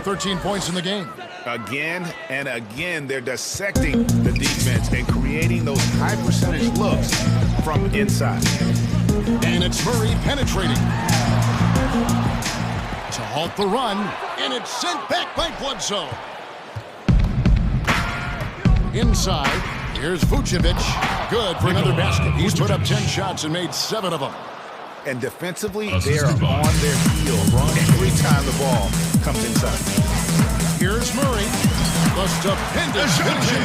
13 points in the game. Again and again, they're dissecting the defense and creating those high percentage looks from inside. And it's Murray penetrating. To halt the run, and it's sent back by Bledsoe. Inside, here's Vucevic. Good for another basket. He's put up 10 shots and made 7 of them. And defensively, they're on their heels every time the ball comes inside. Here's Murray. The stupendous finishing.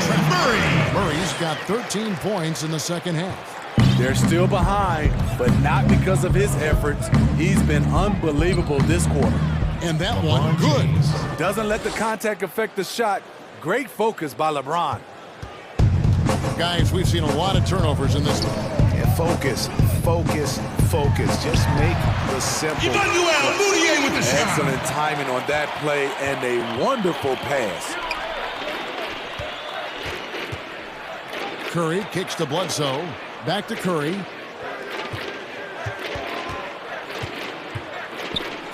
Murray's got 13 points in the second half. They're still behind, but not because of his efforts. He's been unbelievable this quarter. And that one, good. Doesn't let the contact affect the shot. Great focus by LeBron. Guys, we've seen a lot of turnovers in this one. Yeah, focus, focus. Just make the simple Mudiay with the shot. Excellent timing on that play and a wonderful pass. Curry kicks to Bledsoe. Back to Curry.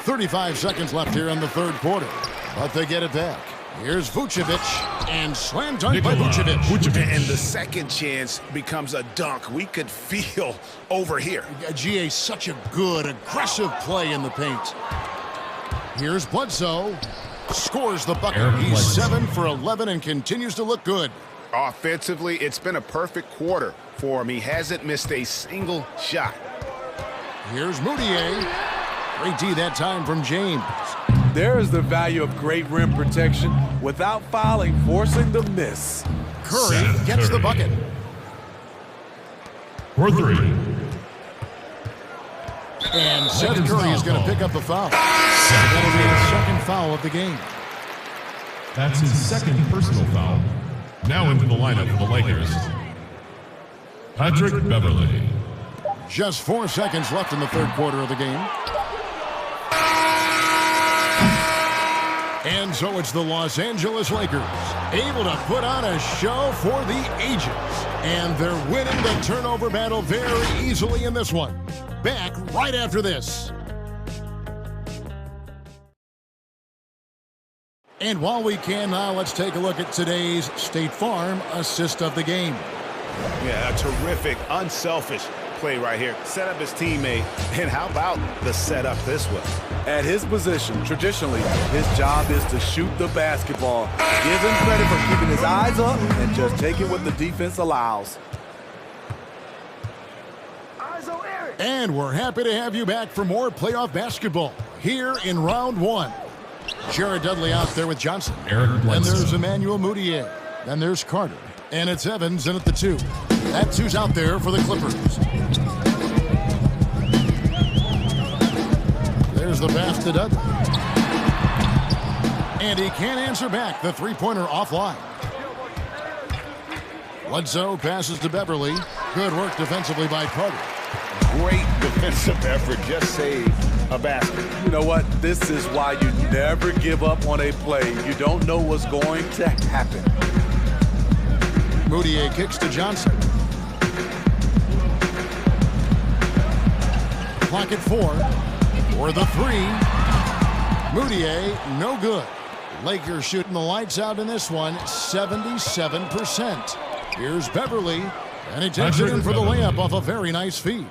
35 seconds left here in the third quarter, but they get it back. Here's Vucevic, and slam dunk by Vucevic. And the second chance becomes a dunk. We could feel over here. GA, such a good, aggressive play in the paint. Here's Bledsoe. Scores the bucket. He's 7 for 11 and continues to look good. Offensively, it's been a perfect quarter for him. He hasn't missed a single shot. Here's Mudiay. Great D that time from James. There is the value of great rim protection without fouling, forcing the miss. Curry gets the bucket. For 3. And Seth Curry is going to pick up the foul. That'll be his second foul of the game. That's his second personal foul. Now into the lineup for the Lakers, Patrick Beverly. Just 4 seconds left in the third quarter of the game. And so it's the Los Angeles Lakers, able to put on a show for the ages. And they're winning the turnover battle very easily in this one. Back right after this. And while we can now, let's take a look at today's State Farm assist of the game. Yeah, a terrific, unselfish play right here. Set up his teammate, and how about the setup this way? At his position, traditionally, his job is to shoot the basketball. Give him credit for keeping his eyes up and just taking what the defense allows. And we're happy to have you back for more playoff basketball here in round 1. Jared Dudley out there with Johnson. And there's Emmanuel Mudiay. Then there's Carter. And it's Evans in at the 2. That's who's out there for the Clippers. There's the pass to Dudley. And he can't answer back. The three-pointer offline. Bledsoe passes to Beverly. Good work defensively by Carter. Great defensive effort. Just saved a basket. You know what? This is why you never give up on a play. You don't know what's going to happen. Mudiay kicks to Johnson. Clock at 4. For the 3. Mudiay, no good. Lakers shooting the lights out in this one, 77%. Here's Beverly, and he takes it in for the layup off a very nice feed.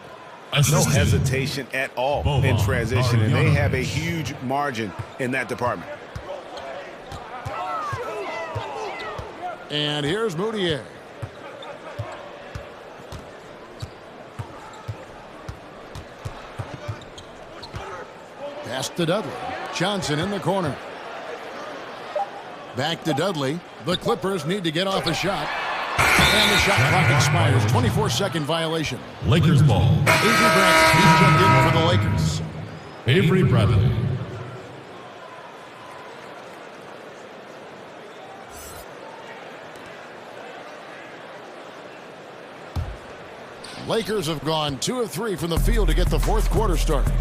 No hesitation at all in transition, and they have a huge margin in that department. And here's Mudiay. Pass to Dudley. Johnson in the corner. Back to Dudley. The Clippers need to get off a shot. And the shot clock expires. 24-second violation. Lakers ball. Avery Bradley, he's checked in for the Lakers. Avery Bradley. Lakers have gone 2 of 3 from the field to get the fourth quarter started.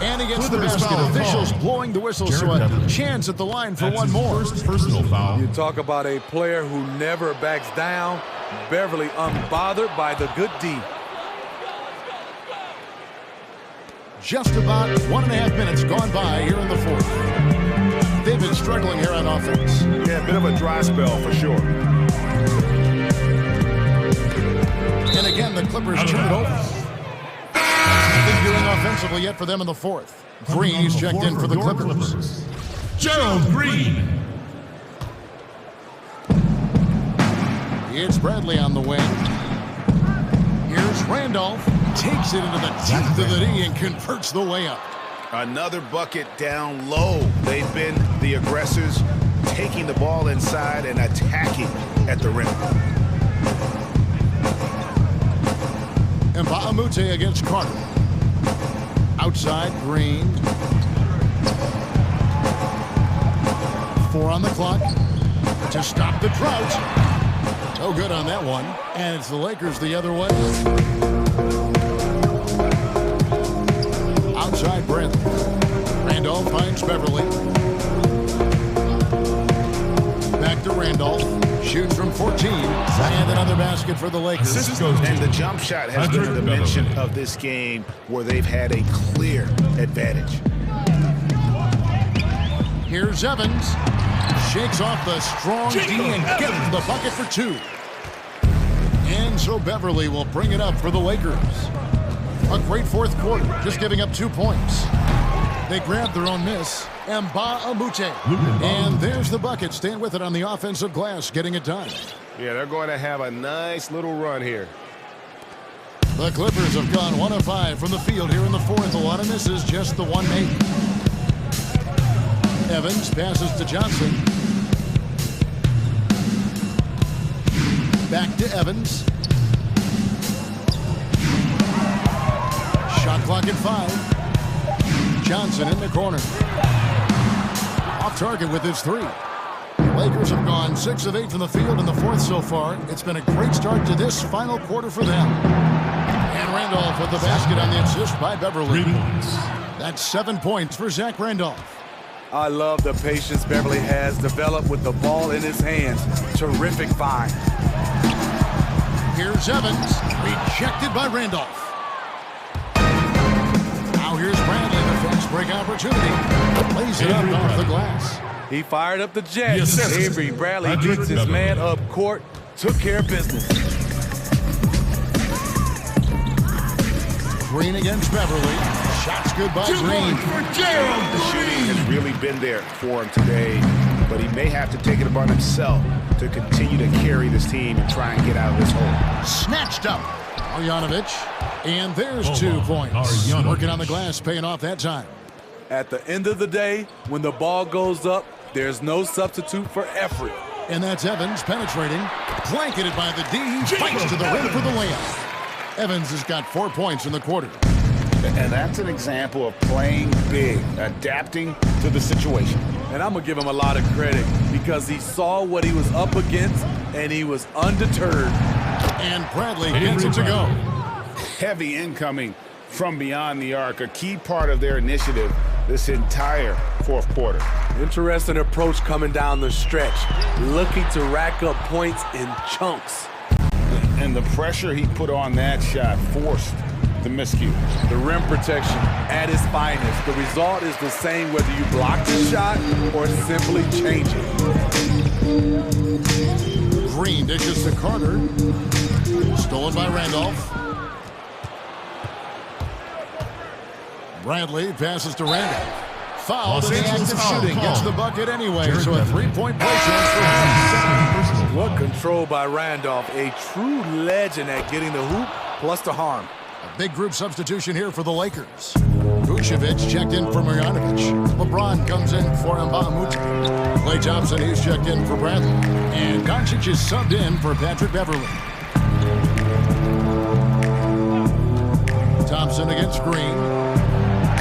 And he gets the basket. Officials blowing the whistle, so a chance at the line for one more. First personal foul. You talk about a player who never backs down. Beverly unbothered by the good D. Just about 1.5 minutes gone by here in the fourth. They've been struggling here on offense. Yeah, a bit of a dry spell for sure. And again, the Clippers turn it over. Nothing doing offensively yet for them in the fourth. Green is checked in for the Clippers. Gerald Green. It's Bradley on the wing. Here's Randolph. Takes it into the teeth of the D and converts the layup. Another bucket down low. They've been the aggressors, taking the ball inside and attacking at the rim. Mbah Moute against Carter. Outside, Green. 4 on the clock to stop the drought. No good on that one. And it's the Lakers the other way. inside Bradley. Randolph finds Beverly. Back to Randolph. Shoots from 14. And another basket for the Lakers. And the jump shot has been a dimension of this game where they've had a clear advantage. Here's Evans. Shakes off the strong D and gets the bucket for 2. And so Beverly will bring it up for the Lakers. A great fourth quarter, just giving up 2 points. They grab their own miss. Mbah Moute. And there's the bucket. Staying with it on the offensive glass, getting it done. Yeah, they're going to have a nice little run here. The Clippers have gone 1 of 5 from the field here in the fourth. A lot of misses, just the one made. Evans passes to Johnson. Back to Evans. Shot clock at 5. Johnson in the corner. Off target with his 3. The Lakers have gone 6 of 8 from the field in the fourth so far. It's been a great start to this final quarter for them. And Randolph with the basket on the assist by Beverly. That's 7 points for Zach Randolph. I love the patience Beverly has developed with the ball in his hands. Terrific find. Here's Evans, rejected by Randolph. Now here's Bradley, the fast break opportunity. Lays it up off the glass. He fired up the Jets. Avery Bradley gets his man up court, took care of business. Green against Beverly. Shots good by Green. The shooting has really been there for him today, but he may have to take it upon himself to continue to carry this team and try and get out of this hole. Snatched up. Marjanovic. And there's 2 points. Working on the glass, paying off that time. At the end of the day, when the ball goes up, there's no substitute for effort. And that's Evans penetrating. Blanketed by the D. He fights to the rim for the layup. Evans has got 4 points in the quarter. And that's an example of playing big, adapting to the situation. And I'm going to give him a lot of credit because he saw what he was up against and he was undeterred. And Bradley gets it to go. Heavy incoming from beyond the arc, a key part of their initiative this entire fourth quarter. Interesting approach coming down the stretch, looking to rack up points in chunks. And the pressure he put on that shot forced the miscue. The rim protection at its finest. The result is the same whether you block the shot or simply change it. Green dishes to Carter. Stolen by Randolph. Bradley passes to Randolph. Fouled in the act of shooting. Gets the bucket anyway, so a 3-point play chance for him. What control by Randolph. A true legend at getting the hoop plus the harm. A big group substitution here for the Lakers. Vucevic checked in for Marjanovic. LeBron comes in for Mbah Moute. Klay Thompson, he's checked in for Bradley. And Doncic is subbed in for Patrick Beverly. Thompson against Green.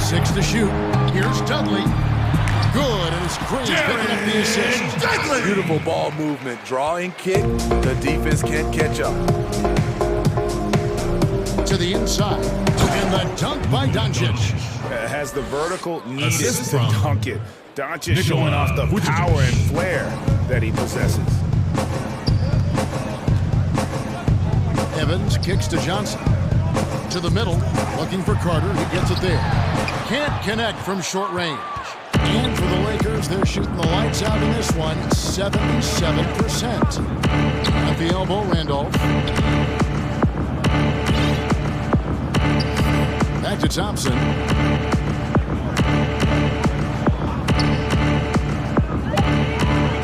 6 to shoot. Here's Dudley. Good, and it's Green picking up the assist. Beautiful ball movement. Drawing kick. The defense can't catch up. To the inside. And the dunk by Doncic. Has the vertical needed to dunk it. Doncic showing off the power and flair that he possesses. Evans kicks to Johnson. To the middle, looking for Carter. He gets it there. Can't connect from short range. And for the Lakers, they're shooting the lights out in this one, 77%. At the elbow, Randolph. Back to Thompson.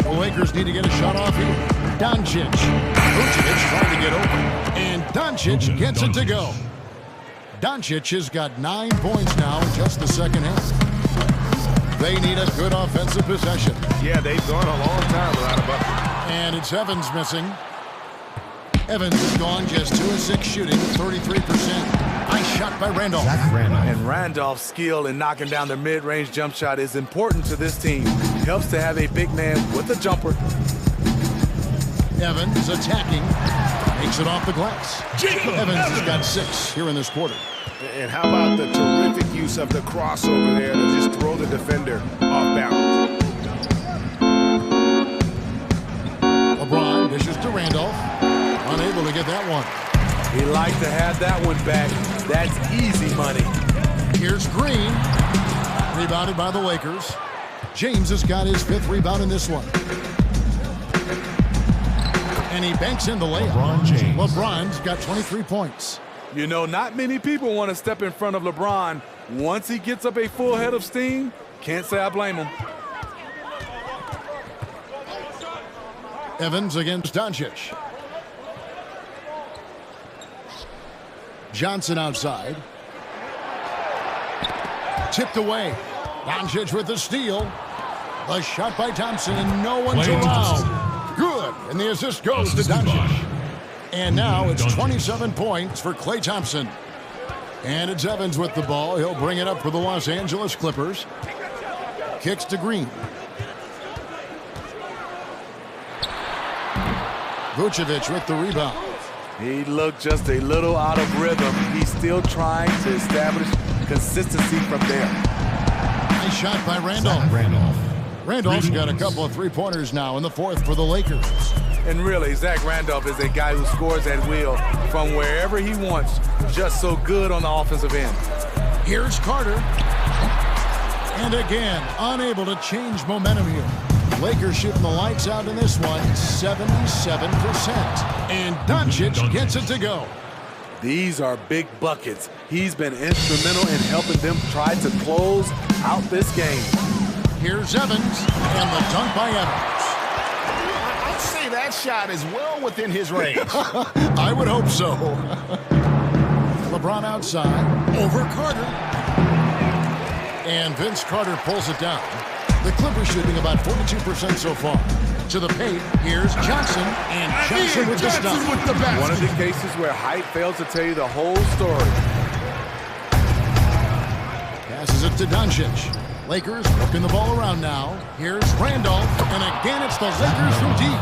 The Lakers need to get a shot off here. Doncic. Vucevic trying to get open. And Doncic gets it to go. Doncic has got 9 points now in just the second half. They need a good offensive possession. Yeah, they've gone a long time without a bucket. And it's Evans missing. Evans has gone just 2 of 6 shooting, 33%. Nice shot by Randolph. And Randolph's skill in knocking down the mid-range jump shot is important to this team. Helps to have a big man with a jumper. Evans attacking. Makes it off the glass. Evans has got 6 here in this quarter. And how about the terrific use of the crossover there to just throw the defender off balance? LeBron dishes to Randolph. Unable to get that one. He liked to have that one back. That's easy money. Here's Green. Rebounded by the Lakers. James has got his 5th rebound in this one. And he banks in the layup. LeBron James. LeBron's got 23 points. You know, not many people want to step in front of LeBron. Once he gets up a full head of steam, can't say I blame him. Evans against Doncic. Johnson outside. Tipped away. Doncic with the steal. The shot by Thompson, and no one's around. Good. And the assist goes to Doncic. And now it's 27 points for Klay Thompson. And it's Evans with the ball. He'll bring it up for the Los Angeles Clippers. Kicks to Green. Vucevic with the rebound. He looked just a little out of rhythm. He's still trying to establish consistency from there. Nice shot by Randolph. Randolph's got a couple of three-pointers now in the 4th for the Lakers. And really, Zach Randolph is a guy who scores at will from wherever he wants. Just so good on the offensive end. Here's Carter. And again, unable to change momentum here. Lakers shooting the lights out in this one, 77%. And Doncic gets it to go. These are big buckets. He's been instrumental in helping them try to close out this game. Here's Evans, and the dunk by Evans. I'd say that shot is well within his range. I would hope so. LeBron outside, over Carter. And Vince Carter pulls it down. The Clippers shooting about 42% so far. To the paint, here's Johnson, and Johnson with the stop. One of the cases where height fails to tell you the whole story. Passes it to Doncic. Lakers working the ball around now. Here's Randolph, and again it's the Lakers from deep.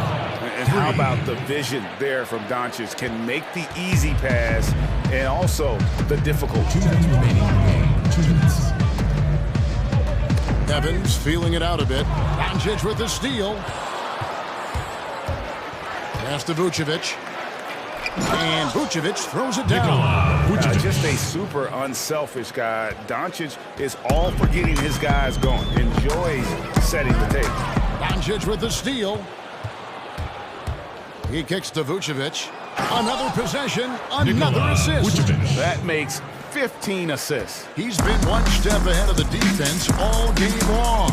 And how about the vision there from Doncic? Can make the easy pass and also the difficult. 2 minutes remaining. 2 minutes. Evans feeling it out a bit. Doncic with the steal. Pass to Vucevic. And Vucevic throws it down. Just a super unselfish guy. Doncic is all for getting his guys going. Enjoys setting the table. Doncic with the steal. He kicks to Vucevic. Another possession, another assist. That makes 15 assists. He's been one step ahead of the defense all game long.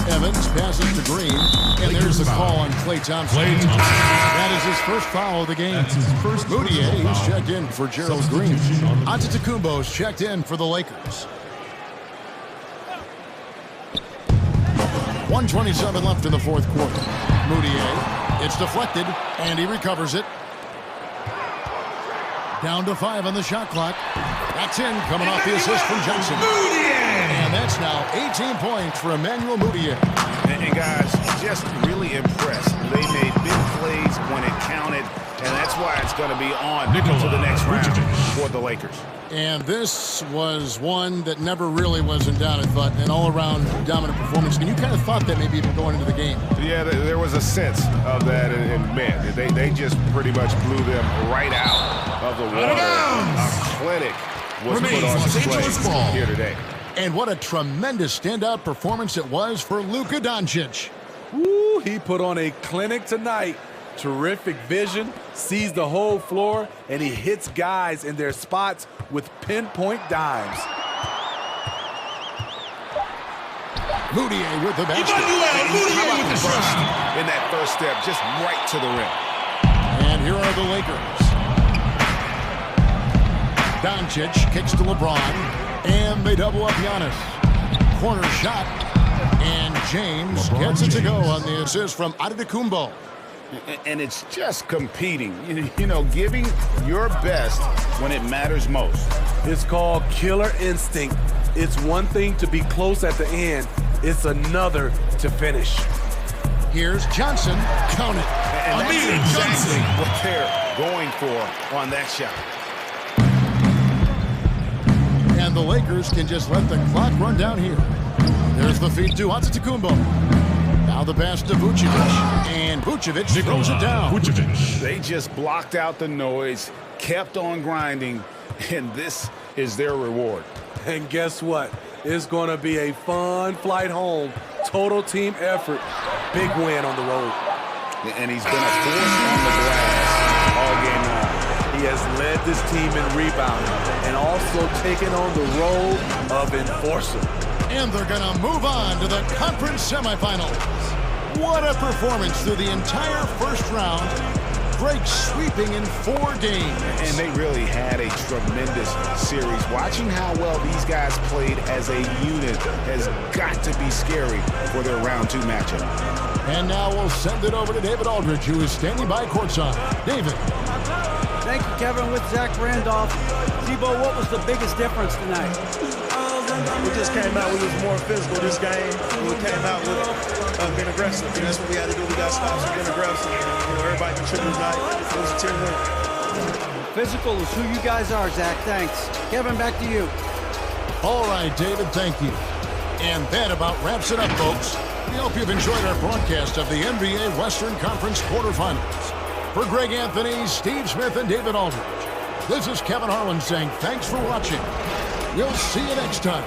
Evans passes to Green, and there's the call on Klay Thompson. That is his first foul of the game. That's his first Mudiay, foul. who's checked in for Gerald Green. Antetokounmpo's checked in for the Lakers. 1:27 left in the 4th quarter. Mudiay, it's deflected, and he recovers it. Down to 5 on the shot clock. That's in, coming off the assist from Johnson. And that's now 18 points for Emmanuel Mudiay. And guys, just really impressed. They made big plays when it counted, and that's why it's going to be on to the next round for the Lakers. And this was one that never really was in doubt, I thought, an all-around dominant performance. And you kind of thought that maybe even going into the game. Yeah, there was a sense of that, and man, they just pretty much blew them right out of the water. A clinic was put on display here today. And what a tremendous standout performance it was for Luka Doncic. Woo, he put on a clinic tonight. Terrific vision, sees the whole floor, and he hits guys in their spots with pinpoint dimes. Mudiay with the basket. How about the burst in that first step, just right to the rim. And here are the Lakers. Doncic kicks to LeBron, and they double up Giannis. Corner shot, and James gets it to go on the assist from Antetokounmpo. And it's just competing, you know, giving your best when it matters most. It's called killer instinct. It's one thing to be close at the end. It's another to finish. Here's Johnson. Count it. And that's exactly what they're going for on that shot. And the Lakers can just let the clock run down here. There's the feed to Antetokounmpo. Now the pass to Vucevic. And Vucevic throws it down. Vucevic. They just blocked out the noise, kept on grinding, and this is their reward. And guess what? It's going to be a fun flight home. Total team effort. Big win on the road. And he's been a force on the glass all game long. He has led this team in rebounding and also taken on the role of enforcer. And they're going to move on to the conference semifinals. What a performance through the entire first round. Break sweeping in 4 games. And they really had a tremendous series. Watching how well these guys played as a unit has got to be scary for their round 2 matchup. And now we'll send it over to David Aldridge, who is standing by courtside. David. Thank you, Kevin, with Zach Randolph. Zebo, what was the biggest difference tonight? We just came out, we was more physical this game. We came out with being aggressive. And that's what we had to do. We got stops and being aggressive. Everybody contributed tonight. It was a team win. Physical is who you guys are, Zach. Thanks. Kevin, back to you. All right, David, thank you. And that about wraps it up, folks. We hope you've enjoyed our broadcast of the NBA Western Conference quarterfinals. For Greg Anthony, Steve Smith, and David Aldridge, this is Kevin Harlan saying thanks for watching. We'll see you next time.